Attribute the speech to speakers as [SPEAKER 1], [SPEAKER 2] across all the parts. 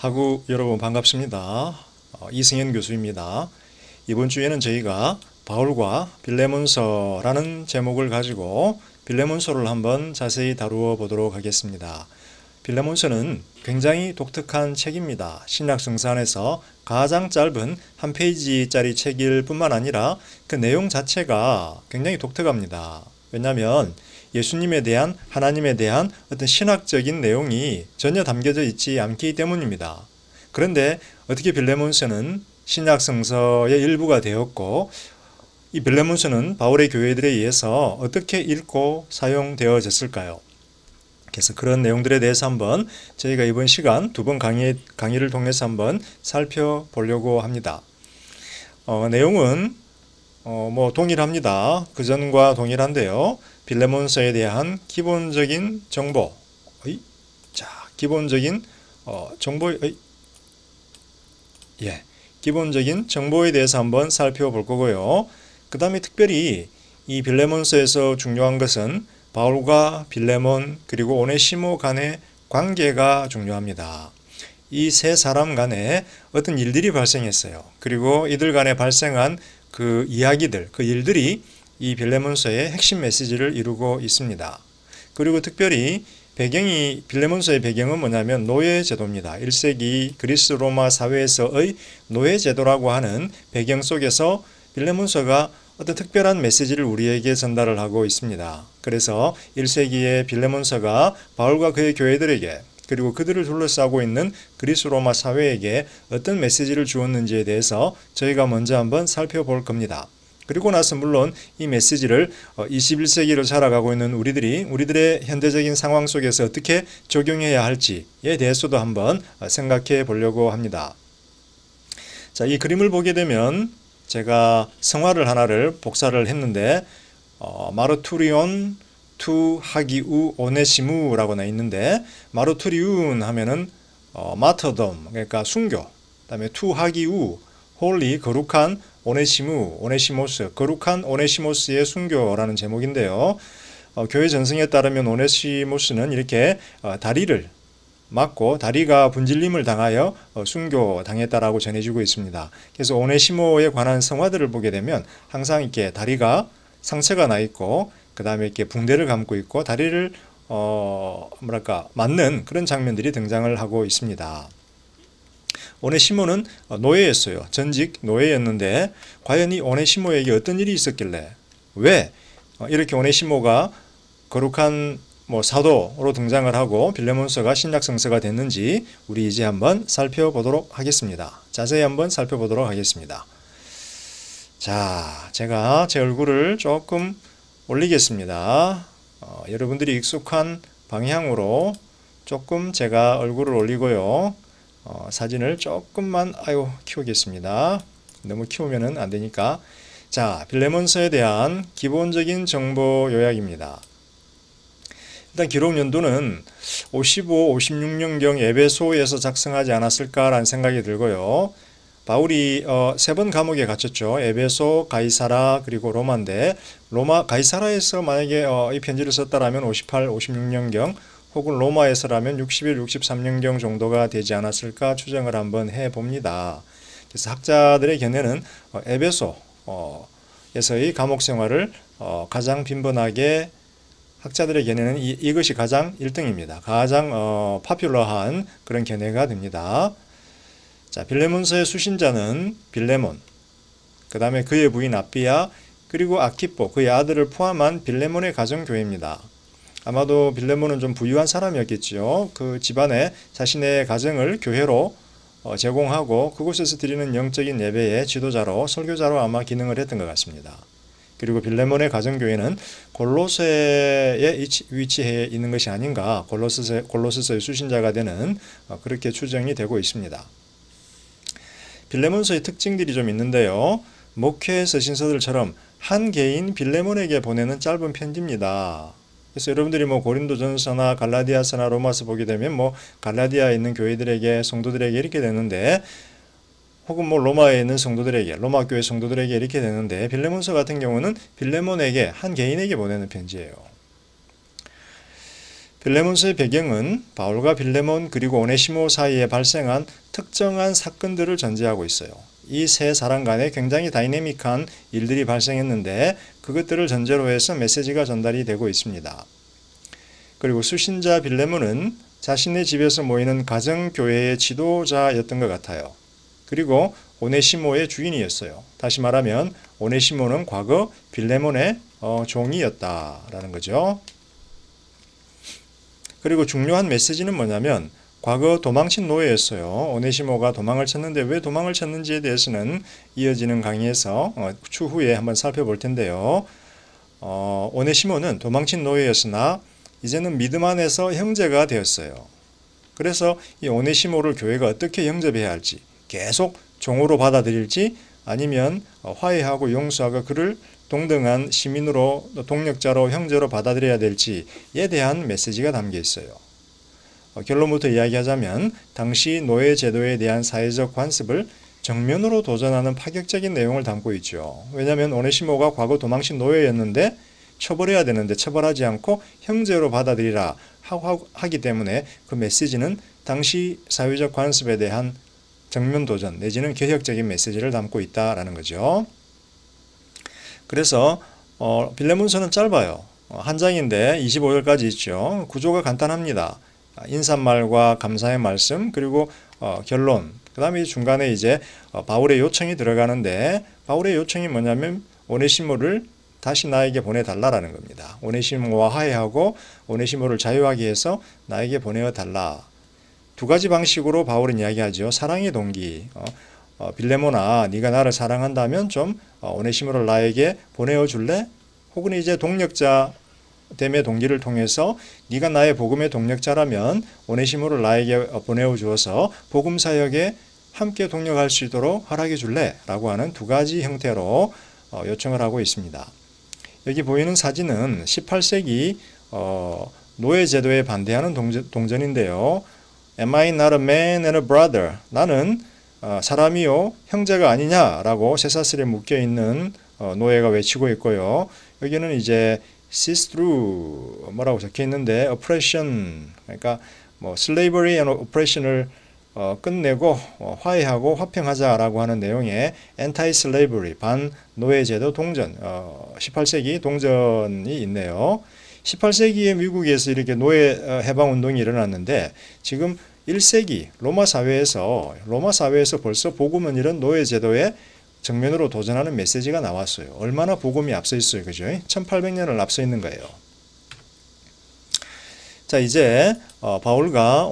[SPEAKER 1] 하구 여러분 반갑습니다. 이승현 교수입니다. 이번 주에는 저희가 바울과 빌레몬서라는 제목을 가지고 빌레몬서를 한번 자세히 다루어 보도록 하겠습니다. 빌레몬서는 굉장히 독특한 책입니다. 신약 성서 안에서 가장 짧은 한 페이지짜리 책일 뿐만 아니라 그 내용 자체가 굉장히 독특합니다. 왜냐하면 예수님에 대한, 하나님에 대한 어떤 신학적인 내용이 전혀 담겨져 있지 않기 때문입니다. 그런데 어떻게 빌레몬서는 신약 성서의 일부가 되었고, 이 빌레몬서는 바울의 교회들에 의해서 어떻게 읽고 사용되어졌을까요? 그래서 그런 내용들에 대해서 한번 저희가 이번 시간 두 번 강의를 통해서 한번 살펴보려고 합니다. 내용은 동일합니다. 그전과 동일한데요. 빌레몬서에 대한 기본적인 정보, 기본적인 기본적인 정보에 대해서 한번 살펴볼 거고요. 그 다음에 특별히 이 빌레몬서에서 중요한 것은 바울과 빌레몬 그리고 오네시모 간의 관계가 중요합니다. 이 세 사람 간에 어떤 일들이 발생했어요. 그리고 이들 간에 발생한 그 이야기들, 그 일들이 이 빌레몬서의 핵심 메시지를 이루고 있습니다. 그리고 특별히 빌레몬서의 배경은 뭐냐면 노예제도입니다. 1세기 그리스 로마 사회에서의 노예제도라고 하는 배경 속에서 빌레몬서가 어떤 특별한 메시지를 우리에게 전달을 하고 있습니다. 그래서 1세기의 빌레몬서가 바울과 그의 교회들에게 그리고 그들을 둘러싸고 있는 그리스 로마 사회에게 어떤 메시지를 주었는지에 대해서 저희가 먼저 한번 살펴볼 겁니다. 그리고 나서 물론 이 메시지를 21세기로 살아가고 있는 우리들의 현대적인 상황 속에서 어떻게 적용해야 할지에 대해서도 한번 생각해 보려고 합니다. 자, 이 그림을 보게 되면 제가 성화를 하나를 복사를 했는데 마르투리온 투 하기우 오네시무라고 나 있는데, 마르투리온 하면은 마터덤, 그러니까 순교, 그다음에 투 하기우 홀리 거룩한 오네시모스 거룩한 오네시모스의 순교라는 제목인데요. 교회 전승에 따르면 오네시모스는 이렇게 다리를 맞고 다리가 분질림을 당하여 순교당했다라고 전해지고 있습니다. 그래서 오네시모에 관한 성화들을 보게 되면 항상 이렇게 다리가 상처가 나 있고 그 다음에 이렇게 붕대를 감고 있고 다리를 맞는 그런 장면들이 등장을 하고 있습니다. 오네시모는 노예였어요. 전직 노예였는데 과연 이 오네시모에게 어떤 일이 있었길래 왜 이렇게 오네시모가 거룩한 사도로 등장을 하고 빌레몬서가 신약 성서가 됐는지 우리 이제 한번 살펴보도록 하겠습니다. 자세히 한번 살펴보도록 하겠습니다. 자, 제가 제 얼굴을 조금 올리겠습니다. 여러분들이 익숙한 방향으로 조금 제가 얼굴을 올리고요. 사진을 조금만 키우겠습니다. 너무 키우면은 안 되니까. 자, 빌레몬서에 대한 기본적인 정보 요약입니다. 일단 기록 연도는 55, 56년경 에베소에서 작성하지 않았을까라는 생각이 들고요. 바울이 세 번 감옥에 갇혔죠. 에베소, 가이사라 그리고 로마인데, 로마 가이사라에서 만약에 이 편지를 썼다라면 58, 56년경 혹은 로마에서라면 61, 63년경 정도가 되지 않았을까 추정을 한번 해봅니다. 그래서 학자들의 견해는 에베소에서의 감옥 생활을 가장 빈번하게, 학자들의 견해는 이것이 가장 1등입니다. 가장 파퓰러한 그런 견해가 됩니다. 자, 빌레몬서의 수신자는 빌레몬, 그 다음에 그의 부인 아비아, 그리고 아키포, 그의 아들을 포함한 빌레몬의 가정교회입니다. 아마도 빌레몬은 좀 부유한 사람이었겠지요. 그 집안에 자신의 가정을 교회로 제공하고 그곳에서 드리는 영적인 예배의 지도자로, 설교자로 아마 기능을 했던 것 같습니다. 그리고 빌레몬의 가정교회는 골로새에 위치해 있는 것이 아닌가, 골로새서의 수신자가 되는 그렇게 추정이 되고 있습니다. 빌레몬서의 특징들이 좀 있는데요. 목회 서신서들처럼 한 개인 빌레몬에게 보내는 짧은 편지입니다. 그래서 여러분들이 고린도전서나 갈라디아서나 로마서 보게 되면 갈라디아에 있는 교회들에게, 성도들에게 이렇게 되는데, 혹은 로마에 있는 성도들에게, 로마 교회 성도들에게 이렇게 되는데, 빌레몬서 같은 경우는 빌레몬에게, 한 개인에게 보내는 편지예요. 빌레몬서의 배경은 바울과 빌레몬 그리고 오네시모 사이에 발생한 특정한 사건들을 전제하고 있어요. 이 세 사람 간에 굉장히 다이내믹한 일들이 발생했는데 그것들을 전제로 해서 메시지가 전달이 되고 있습니다. 그리고 수신자 빌레몬은 자신의 집에서 모이는 가정교회의 지도자였던 것 같아요. 그리고 오네시모의 주인이었어요. 다시 말하면 오네시모는 과거 빌레몬의 종이었다라는 거죠. 그리고 중요한 메시지는 뭐냐면 과거 도망친 노예였어요. 오네시모가 도망을 쳤는데 왜 도망을 쳤는지에 대해서는 이어지는 강의에서 추후에 한번 살펴볼 텐데요. 오네시모는 도망친 노예였으나 이제는 믿음 안에서 형제가 되었어요. 그래서 이 오네시모를 교회가 어떻게 영접해야 할지, 계속 종으로 받아들일지 아니면 화해하고 용서하고 그를 동등한 시민으로 동력자로 형제로 받아들여야 될지에 대한 메시지가 담겨 있어요. 결론부터 이야기하자면 당시 노예 제도에 대한 사회적 관습을 정면으로 도전하는 파격적인 내용을 담고 있죠. 왜냐하면 오네시모가 과거 도망친 노예였는데 처벌해야 되는데 처벌하지 않고 형제로 받아들이라 하기 때문에 그 메시지는 당시 사회적 관습에 대한 정면 도전 내지는 개혁적인 메시지를 담고 있다라는 거죠. 그래서 빌레몬서는 짧아요. 한 장인데 25절까지 있죠. 구조가 간단합니다. 인사말과 감사의 말씀 그리고 결론 그 다음에 중간에 이제 바울의 요청이 들어가는데 바울의 요청이 뭐냐면 오네시모를 다시 나에게 보내달라라는 겁니다. 오네시모와 화해하고 오네시모를 자유하게 해서 나에게 보내어달라. 두 가지 방식으로 바울은 이야기하죠. 사랑의 동기. 빌레몬아 네가 나를 사랑한다면 좀 오네시모를 나에게 보내어 줄래? 혹은 이제 동력자 됨의 동기를 통해서 네가 나의 복음의 동력자라면 오네시모를 나에게 보내어 주어서 복음 사역에 함께 동력할 수 있도록 허락해 줄래? 라고 하는 두 가지 형태로 요청을 하고 있습니다. 여기 보이는 사진은 18세기 노예 제도에 반대하는 동전인데요. Am I not a man and a brother? 나는 사람이요 형제가 아니냐라고 쇠사슬에 묶여있는 노예가 외치고 있고요. 여기는 이제 sees through 뭐라고 적혀있는데 oppression 그러니까 뭐 slavery and oppression을 끝내고 화해하고 화평하자라고 하는 내용의 anti-slavery 반노예제도 동전 18세기 동전이 있네요. 18세기에 미국에서 이렇게 노예 해방운동이 일어났는데 지금 1세기 로마 사회에서 벌써 복음은 이런 노예제도에 정면으로 도전하는 메시지가 나왔어요. 얼마나 복음이 앞서 있어요. 그죠? 1800년을 앞서 있는 거예요. 자, 이제 바울과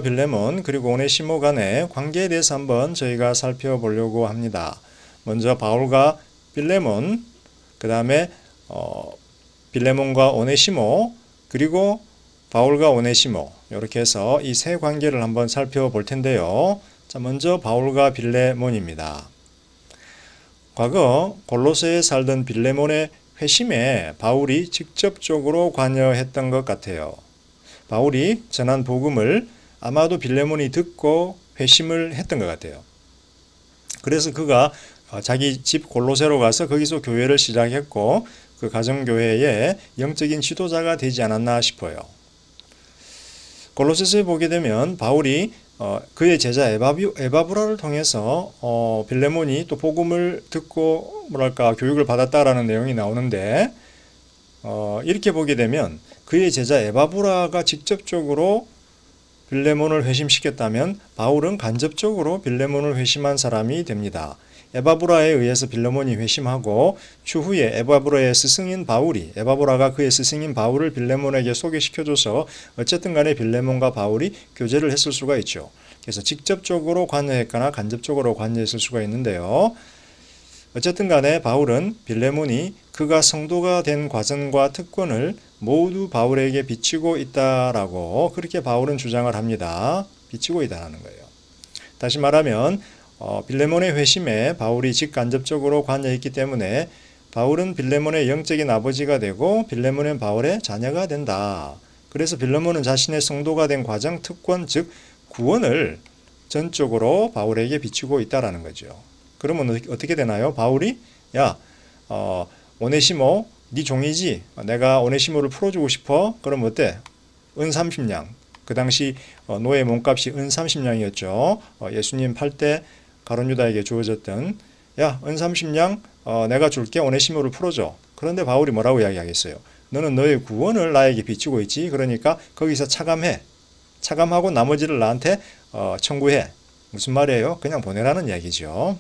[SPEAKER 1] 빌레몬 그리고 오네시모 간의 관계에 대해서 한번 저희가 살펴보려고 합니다. 먼저 바울과 빌레몬, 그 다음에 빌레몬과 오네시모, 그리고 바울과 오네시모 이렇게 해서 이 세 관계를 한번 살펴볼 텐데요. 자, 먼저 바울과 빌레몬입니다. 과거 골로새에 살던 빌레몬의 회심에 바울이 직접적으로 관여했던 것 같아요. 바울이 전한 복음을 아마도 빌레몬이 듣고 회심을 했던 것 같아요. 그래서 그가 자기 집 골로새로 가서 거기서 교회를 시작했고 그 가정교회의 영적인 지도자가 되지 않았나 싶어요. 골로새서에 보게 되면 바울이 그의 제자 에바브라를 통해서 빌레몬이 또 복음을 듣고 교육을 받았다라는 내용이 나오는데 이렇게 보게 되면 그의 제자 에바브라가 직접적으로 빌레몬을 회심시켰다면 바울은 간접적으로 빌레몬을 회심한 사람이 됩니다. 에바브라에 의해서 빌레몬이 회심하고 추후에 에바브라의 스승인 바울이 에바브라가 그의 스승인 바울을 빌레몬에게 소개시켜줘서 어쨌든 간에 빌레몬과 바울이 교제를 했을 수가 있죠. 그래서 직접적으로 관여했거나 간접적으로 관여했을 수가 있는데요. 어쨌든 간에 바울은 빌레몬이 그가 성도가 된 과정과 특권을 모두 바울에게 비치고 있다라고 그렇게 바울은 주장을 합니다. 비치고 있다는 거예요. 다시 말하면 빌레몬의 회심에 바울이 직간접적으로 관여했기 때문에 바울은 빌레몬의 영적인 아버지가 되고 빌레몬은 바울의 자녀가 된다. 그래서 빌레몬은 자신의 성도가 된 과정, 특권, 즉 구원을 전적으로 바울에게 비추고 있다라는 거죠. 그러면 어떻게 되나요? 바울이 오네시모 네 종이지? 내가 오네시모를 풀어주고 싶어? 그럼 어때? 은 30냥. 그 당시 노예 몸값이 은 30냥이었죠. 예수님 팔 때 가룟 유다에게 주어졌던 야, 은 30냥 내가 줄게. 오네시모를 풀어줘. 그런데 바울이 뭐라고 이야기하겠어요? 너는 너의 구원을 나에게 비추고 있지. 그러니까 거기서 차감해. 차감하고 나머지를 나한테 청구해. 무슨 말이에요? 그냥 보내라는 이야기죠.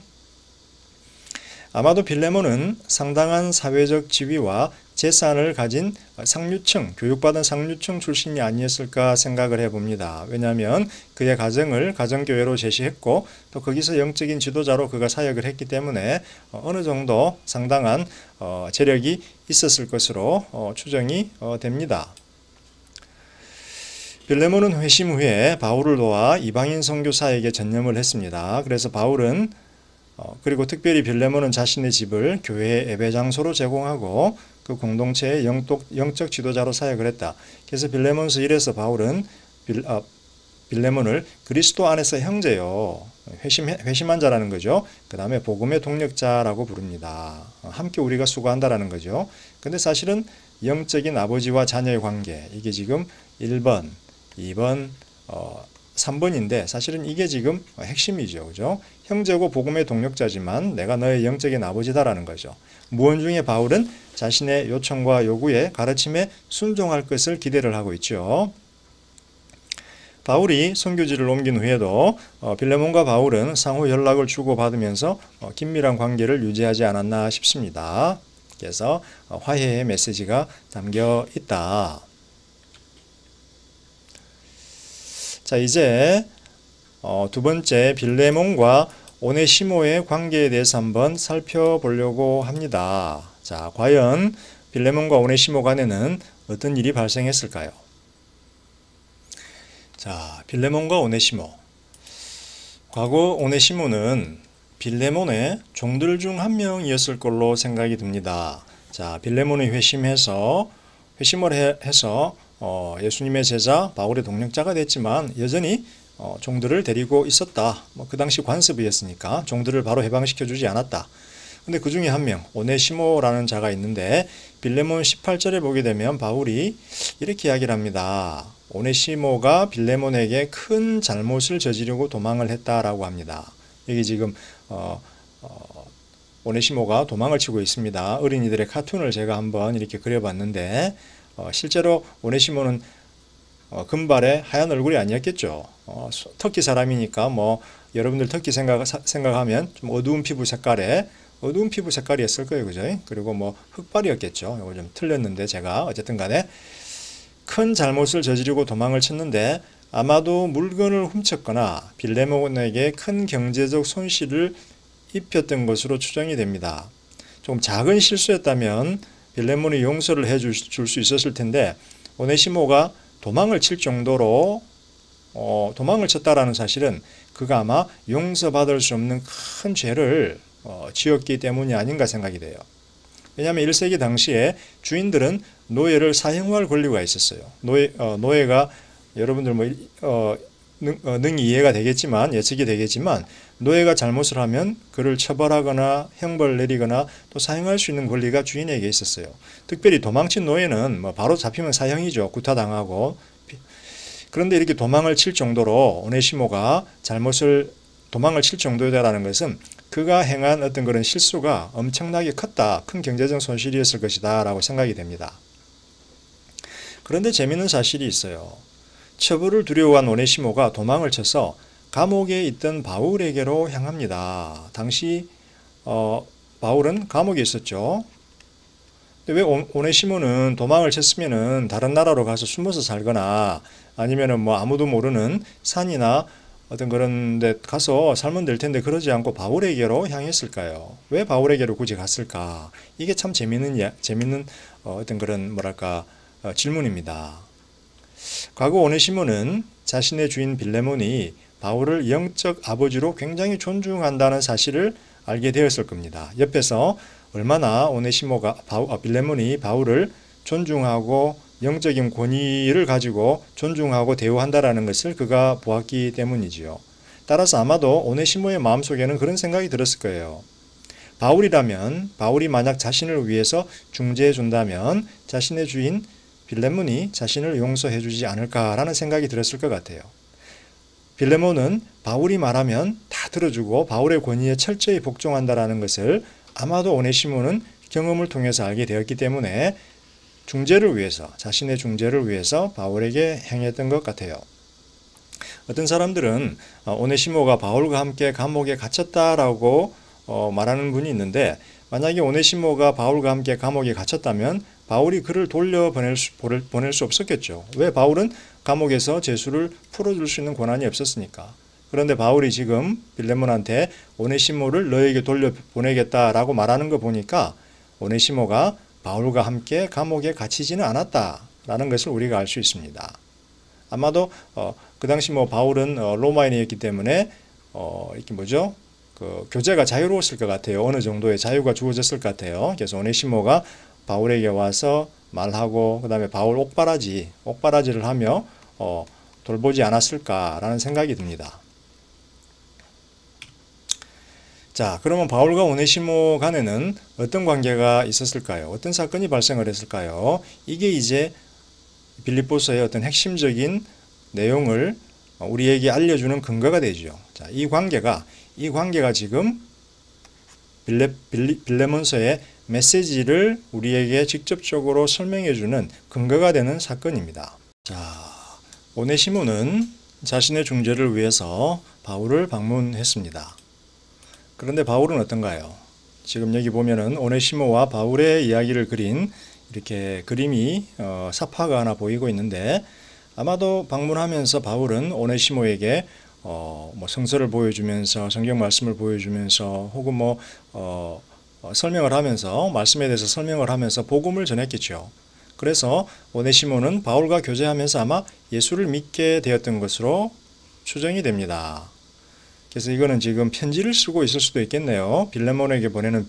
[SPEAKER 1] 아마도 빌레몬은 상당한 사회적 지위와 재산을 가진 상류층, 교육받은 상류층 출신이 아니었을까 생각을 해봅니다. 왜냐하면 그의 가정을 가정교회로 제시했고 또 거기서 영적인 지도자로 그가 사역을 했기 때문에 어느 정도 상당한 재력이 있었을 것으로 추정이 됩니다. 빌레몬은 회심 후에 바울을 도와 이방인 선교사에게 전념을 했습니다. 그래서 바울은 그리고 특별히 빌레몬은 자신의 집을 교회의 예배 장소로 제공하고 그 공동체의 영적 지도자로 사역을 했다. 그래서 빌레몬서 1에서 바울은 빌레몬을 그리스도 안에서 형제요. 회심한 자라는 거죠. 그 다음에 복음의 동력자라고 부릅니다. 함께 우리가 수고한다라는 거죠. 근데 사실은 영적인 아버지와 자녀의 관계, 이게 지금 1번, 2번, 3번인데 사실은 이게 지금 핵심이죠. 그죠? 형제고 복음의 동력자지만 내가 너의 영적인 아버지다라는 거죠. 무언중에 바울은 자신의 요청과 요구에 가르침에 순종할 것을 기대를 하고 있죠. 바울이 선교지를 옮긴 후에도 빌레몬과 바울은 상호 연락을 주고받으면서 긴밀한 관계를 유지하지 않았나 싶습니다. 그래서 화해의 메시지가 담겨 있다. 자, 이제 두 번째 빌레몬과 오네시모의 관계에 대해서 한번 살펴보려고 합니다. 자, 과연 빌레몬과 오네시모 간에는 어떤 일이 발생했을까요? 자, 빌레몬과 오네시모. 과거 오네시모는 빌레몬의 종들 중 한 명이었을 걸로 생각이 듭니다. 자, 빌레몬이 회심을 해서 예수님의 제자 바울의 동력자가 됐지만 여전히 종들을 데리고 있었다. 그 당시 관습이었으니까 종들을 바로 해방시켜 주지 않았다. 근데 그 중에 한 명, 오네시모라는 자가 있는데 빌레몬 18절에 보게 되면 바울이 이렇게 이야기를 합니다. 오네시모가 빌레몬에게 큰 잘못을 저지르고 도망을 했다라고 합니다. 여기 지금 오네시모가 도망을 치고 있습니다. 어린이들의 카툰을 제가 한번 이렇게 그려봤는데 실제로 오네시모는 금발의 하얀 얼굴이 아니었겠죠. 터키 사람이니까 뭐 여러분들 터키 생각하면 좀 어두운 피부 색깔이었을 거예요. 그죠? 그리고 뭐 흑발이었겠죠. 이거 좀 틀렸는데 제가 어쨌든 간에 큰 잘못을 저지르고 도망을 쳤는데 아마도 물건을 훔쳤거나 빌레몬에게 큰 경제적 손실을 입혔던 것으로 추정이 됩니다. 좀 작은 실수였다면 빌레몬이 용서를 해줄 수 있었을 텐데 오네시모가 도망을 칠 정도로 도망을 쳤다라는 사실은 그가 아마 용서받을 수 없는 큰 죄를 지었기 때문이 아닌가 생각이 돼요. 왜냐하면 1세기 당시에 주인들은 노예를 사형할 권리가 있었어요. 노예가 여러분들 능히 이해가 되겠지만 예측이 되겠지만 노예가 잘못을 하면 그를 처벌하거나 형벌을 내리거나 또 사형할 수 있는 권리가 주인에게 있었어요. 특별히 도망친 노예는 바로 잡히면 사형이죠. 구타당하고. 그런데 이렇게 도망을 칠 정도로 오네시모가 도망을 칠 정도다라는 것은 그가 행한 어떤 그런 실수가 엄청나게 컸다. 큰 경제적 손실이었을 것이다 라고 생각이 됩니다. 그런데 재미있는 사실이 있어요. 처벌을 두려워한 오네시모가 도망을 쳐서 감옥에 있던 바울에게로 향합니다. 당시 바울은 감옥에 있었죠. 근데 왜 오네시모는 도망을 쳤으면은 다른 나라로 가서 숨어서 살거나 아니면은 뭐 아무도 모르는 산이나 어떤 그런 데 가서 살면 될 텐데 그러지 않고 바울에게로 향했을까요? 왜 바울에게로 굳이 갔을까? 이게 참 재밌는 어떤 그런 질문입니다. 과거 오네시모는 자신의 주인 빌레몬이 바울을 영적 아버지로 굉장히 존중한다는 사실을 알게 되었을 겁니다. 옆에서 얼마나 빌레몬이 바울을 존중하고 영적인 권위를 가지고 존중하고 대우한다라는 것을 그가 보았기 때문이지요. 따라서 아마도 오네시모의 마음속에는 그런 생각이 들었을 거예요. 바울이라면 바울이 만약 자신을 위해서 중재해 준다면 자신의 주인 빌레몬이 자신을 용서해 주지 않을까라는 생각이 들었을 것 같아요. 빌레몬은 바울이 말하면 다 들어주고 바울의 권위에 철저히 복종한다라는 것을 아마도 오네시모는 경험을 통해서 알게 되었기 때문에 중재를 위해서, 자신의 중재를 위해서 바울에게 행했던 것 같아요. 어떤 사람들은 오네시모가 바울과 함께 감옥에 갇혔다라고 말하는 분이 있는데, 만약에 오네시모가 바울과 함께 감옥에 갇혔다면 바울이 그를 돌려보낼 수 없었겠죠. 왜? 바울은 감옥에서 죄수를 풀어줄 수 있는 권한이 없었으니까. 그런데 바울이 지금 빌레몬한테 오네시모를 너에게 돌려보내겠다라고 말하는 거 보니까 오네시모가 바울과 함께 감옥에 갇히지는 않았다라는 것을 우리가 알 수 있습니다. 아마도 그 당시 바울은 로마인이었기 때문에 이렇게 그 교제가 자유로웠을 것 같아요. 어느 정도의 자유가 주어졌을 것 같아요. 그래서 오네시모가 바울에게 와서 말하고 그다음에 바울 옥바라지를 하며 돌보지 않았을까라는 생각이 듭니다. 자, 그러면 바울과 오네시모 간에는 어떤 관계가 있었을까요? 어떤 사건이 발생을 했을까요? 이게 이제 빌립보서의 어떤 핵심적인 내용을 우리에게 알려주는 근거가 되죠. 자, 이 관계가 지금 빌레몬서의 메시지를 우리에게 직접적으로 설명해주는 근거가 되는 사건입니다. 자, 오네시모는 자신의 중재를 위해서 바울을 방문했습니다. 그런데 바울은 어떤가요? 지금 여기 보면은 오네시모와 바울의 이야기를 그린 이렇게 그림이 사파가 하나 보이고 있는데, 아마도 방문하면서 바울은 오네시모에게 성서를 보여주면서 성경 말씀을 보여주면서 혹은 설명을 하면서 말씀에 대해서 설명을 하면서 복음을 전했겠죠. 그래서 오네시모는 바울과 교제하면서 아마 예수를 믿게 되었던 것으로 추정이 됩니다. 그래서 이거는 지금 편지를 쓰고 있을 수도 있겠네요. 빌레몬에게 보내는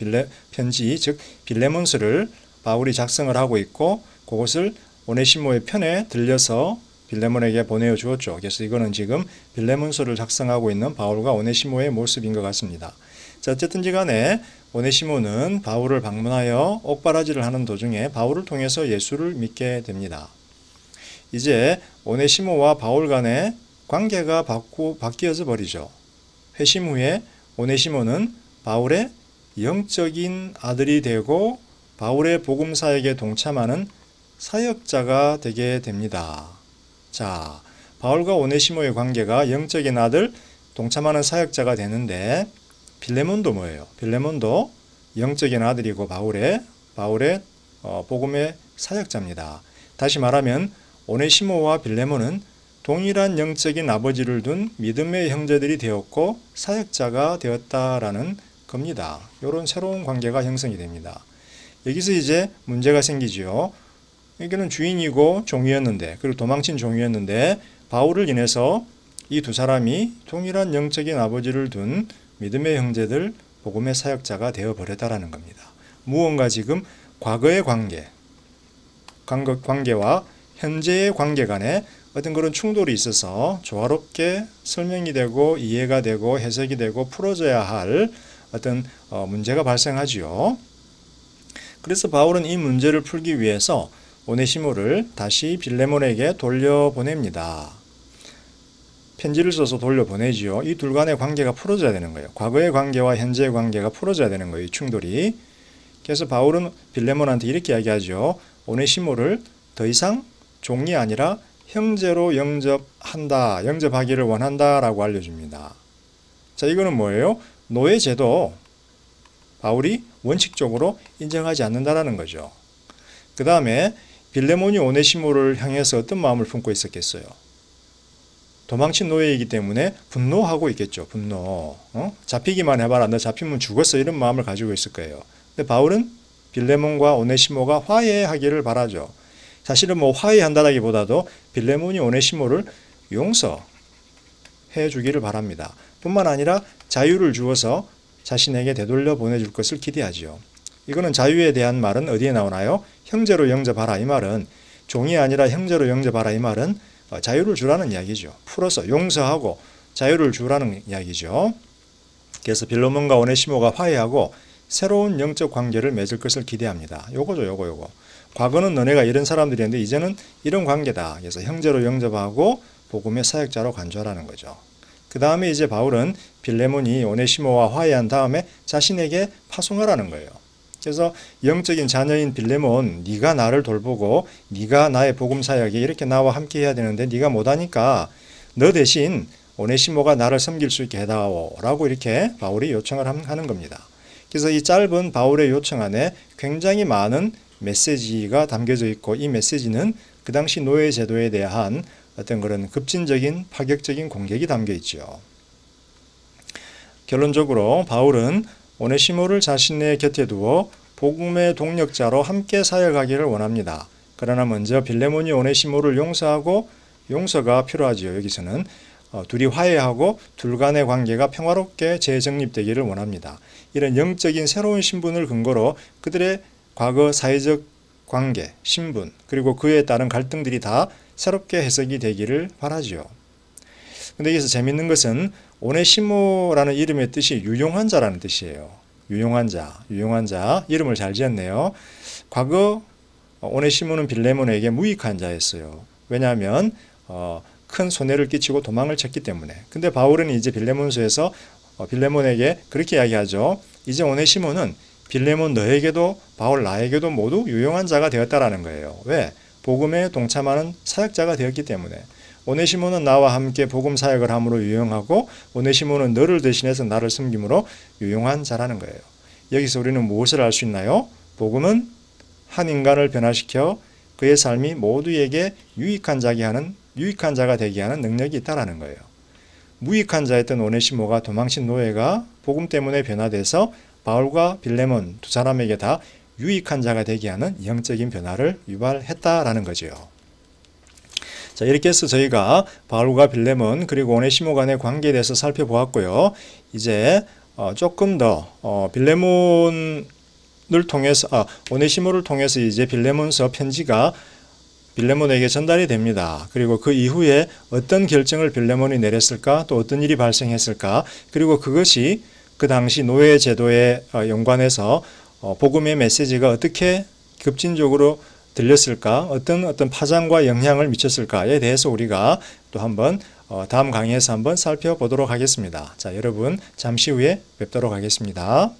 [SPEAKER 1] 편지, 즉 빌레몬서를 바울이 작성을 하고 있고 그것을 오네시모의 편에 들려서 빌레몬에게 보내주었죠. 그래서 이거는 지금 빌레몬서를 작성하고 있는 바울과 오네시모의 모습인 것 같습니다. 자, 어쨌든지 간에 오네시모는 바울을 방문하여 옥바라지를 하는 도중에 바울을 통해서 예수를 믿게 됩니다. 이제 오네시모와 바울 간의 관계가 바뀌어져 버리죠. 회심 후에 오네시모는 바울의 영적인 아들이 되고 바울의 복음 사역에 동참하는 사역자가 되게 됩니다. 자, 바울과 오네시모의 관계가 영적인 아들, 동참하는 사역자가 되는데, 빌레몬도 뭐예요? 빌레몬도 영적인 아들이고 바울의 복음의 사역자입니다. 다시 말하면 오네시모와 빌레몬은 동일한 영적인 아버지를 둔 믿음의 형제들이 되었고 사역자가 되었다라는 겁니다. 이런 새로운 관계가 형성이 됩니다. 여기서 이제 문제가 생기죠. 여기는 주인이고 종이었는데, 그리고 도망친 종이었는데 바울을 인해서 이 두 사람이 동일한 영적인 아버지를 둔 믿음의 형제들, 복음의 사역자가 되어버렸다라는 겁니다. 무언가 지금 과거의 관계와 현재의 관계 간에 어떤 그런 충돌이 있어서 조화롭게 설명이 되고 이해가 되고 해석이 되고 풀어져야 할 어떤 문제가 발생하지요. 그래서 바울은 이 문제를 풀기 위해서 오네시모를 다시 빌레몬에게 돌려보냅니다. 편지를 써서 돌려보내지요. 이 둘 간의 관계가 풀어져야 되는 거예요. 과거의 관계와 현재의 관계가 풀어져야 되는 거예요. 이 충돌이. 그래서 바울은 빌레몬한테 이렇게 이야기하죠. 오네시모를 더 이상 종이 아니라 형제로 영접하기를 원한다라고 알려줍니다. 자, 이거는 뭐예요? 노예제도 바울이 원칙적으로 인정하지 않는다라는 거죠. 그 다음에 빌레몬이 오네시모를 향해서 어떤 마음을 품고 있었겠어요? 도망친 노예이기 때문에 분노하고 있겠죠. 분노. 잡히기만 해봐라. 너 잡히면 죽었어. 이런 마음을 가지고 있을 거예요. 근데 바울은 빌레몬과 오네시모가 화해하기를 바라죠. 사실은 화해한다라기보다도 빌레몬이 오네시모를 용서해 주기를 바랍니다. 뿐만 아니라 자유를 주어서 자신에게 되돌려 보내줄 것을 기대하지요. 이거는 자유에 대한 말은 어디에 나오나요? 형제로 영접하라. 이 말은 종이 아니라 형제로 영접하라. 이 말은 자유를 주라는 이야기죠. 풀어서 용서하고 자유를 주라는 이야기죠. 그래서 빌레몬과 오네시모가 화해하고 새로운 영적 관계를 맺을 것을 기대합니다. 요거죠, 요거. 과거는 너네가 이런 사람들이었는데 이제는 이런 관계다. 그래서 형제로 영접하고 복음의 사역자로 간주하라는 거죠. 그 다음에 이제 바울은 빌레몬이 오네시모와 화해한 다음에 자신에게 파송하라는 거예요. 그래서 영적인 자녀인 빌레몬, 네가 나를 돌보고 네가 나의 복음 사역에 이렇게 나와 함께 해야 되는데 네가 못하니까 너 대신 오네시모가 나를 섬길 수 있게 해다오 라고 이렇게 바울이 요청을 하는 겁니다. 그래서 이 짧은 바울의 요청 안에 굉장히 많은 메시지가 담겨져 있고, 이 메시지는 그 당시 노예 제도에 대한 어떤 그런 급진적인 파격적인 공격이 담겨 있죠. 결론적으로 바울은 오네시모를 자신의 곁에 두어 복음의 동력자로 함께 사역하기를 원합니다. 그러나 먼저 빌레몬이 오네시모를 용서하고, 용서가 필요하지요. 여기서는 둘이 화해하고 둘 간의 관계가 평화롭게 재정립되기를 원합니다. 이런 영적인 새로운 신분을 근거로 그들의 과거 사회적 관계, 신분, 그리고 그에 따른 갈등들이 다 새롭게 해석이 되기를 바라지요. 근데 여기서 재밌는 것은 오네시모라는 이름의 뜻이 유용한 자라는 뜻이에요. 유용한 자, 이름을 잘 지었네요. 과거 오네시모는 빌레몬에게 무익한 자였어요. 왜냐하면 큰 손해를 끼치고 도망을 쳤기 때문에. 근데 바울은 이제 빌레몬서에서 빌레몬에게 그렇게 이야기하죠. 이제 오네시모는 빌레몬 너에게도 바울 나에게도 모두 유용한 자가 되었다라는 거예요. 왜? 복음에 동참하는 사역자가 되었기 때문에. 오네시모는 나와 함께 복음 사역을 함으로 유용하고, 오네시모는 너를 대신해서 나를 섬김으로 유용한 자라는 거예요. 여기서 우리는 무엇을 알 수 있나요? 복음은 한 인간을 변화시켜 그의 삶이 모두에게 유익한 자가 되게 하는 능력이 있다라는 거예요. 무익한 자였던 오네시모가 도망친 노예가 복음 때문에 변화돼서 바울과 빌레몬 두 사람에게 다 유익한 자가 되게 하는 영적인 변화를 유발했다라는 거죠. 자, 이렇게 해서 저희가 바울과 빌레몬 그리고 오네시모 간의 관계에 대해서 살펴보았고요. 이제 조금 더 빌레몬을 통해서 오네시모를 통해서 이제 빌레몬서 편지가 빌레몬에게 전달이 됩니다. 그리고 그 이후에 어떤 결정을 빌레몬이 내렸을까, 또 어떤 일이 발생했을까, 그리고 그것이 그 당시 노예 제도에 연관해서 복음의 메시지가 어떻게 급진적으로 들렸을까, 어떤 파장과 영향을 미쳤을까에 대해서 우리가 또 한번 다음 강의에서 한번 살펴보도록 하겠습니다. 자, 여러분 잠시 후에 뵙도록 하겠습니다.